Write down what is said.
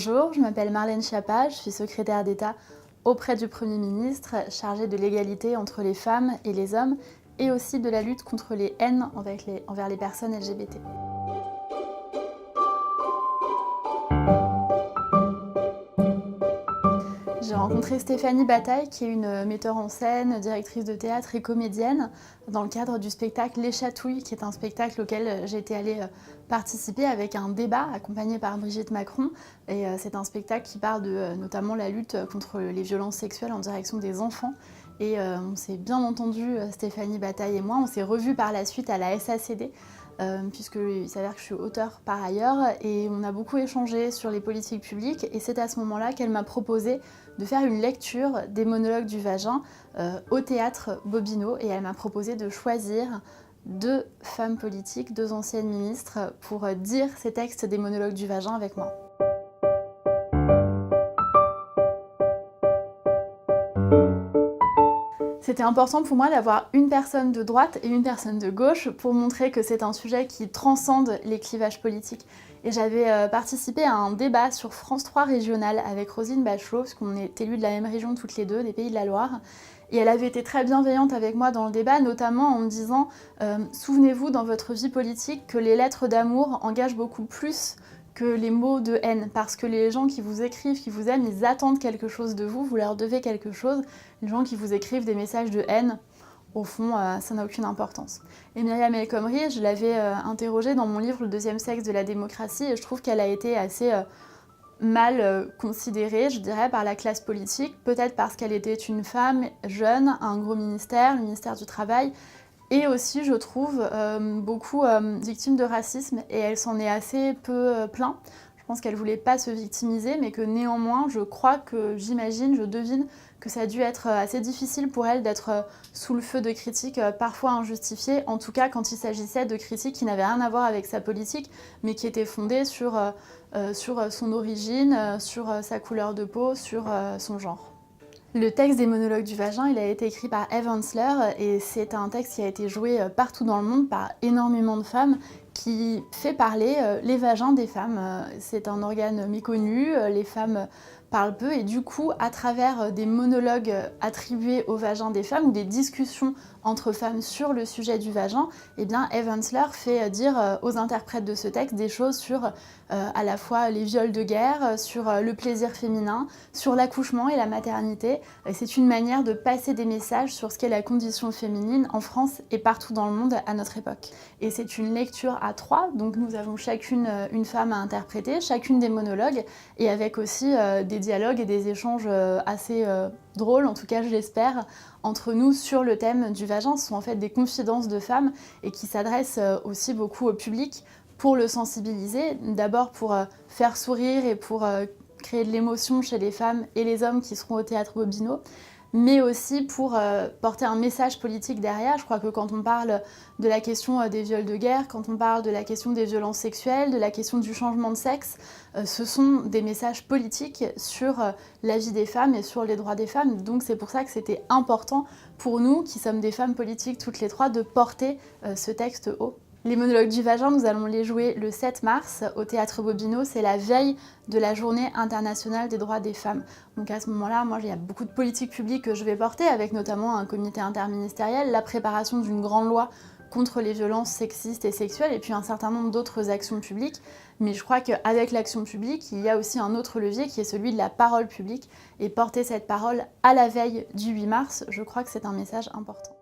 Bonjour, je m'appelle Marlène Schiappa, je suis secrétaire d'État auprès du Premier ministre, chargée de l'égalité entre les femmes et les hommes et aussi de la lutte contre les haines envers les personnes LGBT. J'ai rencontré Stéphanie Bataille, qui est une metteur en scène, directrice de théâtre et comédienne, dans le cadre du spectacle Les Chatouilles, qui est un spectacle auquel j'étais allée participer avec un débat accompagné par Brigitte Macron. Et c'est un spectacle qui parle de notamment la lutte contre les violences sexuelles en direction des enfants. Et on s'est bien entendu, Stéphanie Bataille et moi, on s'est revus par la suite à la SACD, puisqu'il s'avère que je suis auteure par ailleurs, et on a beaucoup échangé sur les politiques publiques, et c'est à ce moment-là qu'elle m'a proposé de faire une lecture des monologues du vagin au théâtre Bobino, et elle m'a proposé de choisir deux femmes politiques, deux anciennes ministres, pour dire ces textes des monologues du vagin avec moi. C'était important pour moi d'avoir une personne de droite et une personne de gauche pour montrer que c'est un sujet qui transcende les clivages politiques. Et j'avais participé à un débat sur France 3 régional avec Roselyne Bachelot, parce qu'on est élus de la même région toutes les deux, des Pays de la Loire. Et elle avait été très bienveillante avec moi dans le débat, notamment en me disant souvenez-vous dans votre vie politique que les lettres d'amour engagent beaucoup plus que les mots de haine, parce que les gens qui vous écrivent, qui vous aiment, ils attendent quelque chose de vous, vous leur devez quelque chose. Les gens qui vous écrivent des messages de haine, au fond, ça n'a aucune importance. Et Myriam El Khomri, je l'avais interrogée dans mon livre Le deuxième sexe de la démocratie, et je trouve qu'elle a été assez mal considérée, je dirais, par la classe politique, peut-être parce qu'elle était une femme jeune, à un gros ministère, le ministère du Travail, et aussi, je trouve, beaucoup victime de racisme, et elle s'en est assez peu plainte. Je pense qu'elle ne voulait pas se victimiser, mais que néanmoins, je crois que j'imagine, je devine que ça a dû être assez difficile pour elle d'être sous le feu de critiques parfois injustifiées, en tout cas quand il s'agissait de critiques qui n'avaient rien à voir avec sa politique, mais qui étaient fondées sur son origine, sur sa couleur de peau, sur son genre. Le texte des monologues du vagin, il a été écrit par Eve Ensler, et c'est un texte qui a été joué partout dans le monde par énormément de femmes, qui fait parler les vagins des femmes. C'est un organe méconnu, les femmes parlent peu, et du coup, à travers des monologues attribués au vagin des femmes ou des discussions entre femmes sur le sujet du vagin, eh bien, Eve Ensler fait dire aux interprètes de ce texte des choses sur à la fois les viols de guerre, sur le plaisir féminin, sur l'accouchement et la maternité. C'est une manière de passer des messages sur ce qu'est la condition féminine en France et partout dans le monde à notre époque. Et c'est une lecture à trois, donc nous avons chacune une femme à interpréter, chacune des monologues, et avec aussi des dialogues et des échanges assez drôles, en tout cas je l'espère, entre nous sur le thème du vagin. Ce sont en fait des confidences de femmes et qui s'adressent aussi beaucoup au public pour le sensibiliser, d'abord pour faire sourire et pour créer de l'émotion chez les femmes et les hommes qui seront au théâtre Bobino, mais aussi pour porter un message politique derrière. Je crois que quand on parle de la question des viols de guerre, quand on parle de la question des violences sexuelles, de la question du changement de sexe, ce sont des messages politiques sur la vie des femmes et sur les droits des femmes. Donc c'est pour ça que c'était important pour nous, qui sommes des femmes politiques toutes les trois, de porter ce texte haut. Les monologues du vagin, nous allons les jouer le 7 mars au théâtre Bobino. C'est la veille de la journée internationale des droits des femmes. Donc à ce moment-là, moi, il y a beaucoup de politiques publiques que je vais porter, avec notamment un comité interministériel, la préparation d'une grande loi contre les violences sexistes et sexuelles, et puis un certain nombre d'autres actions publiques. Mais je crois qu'avec l'action publique, il y a aussi un autre levier qui est celui de la parole publique. Et porter cette parole à la veille du 8 mars, je crois que c'est un message important.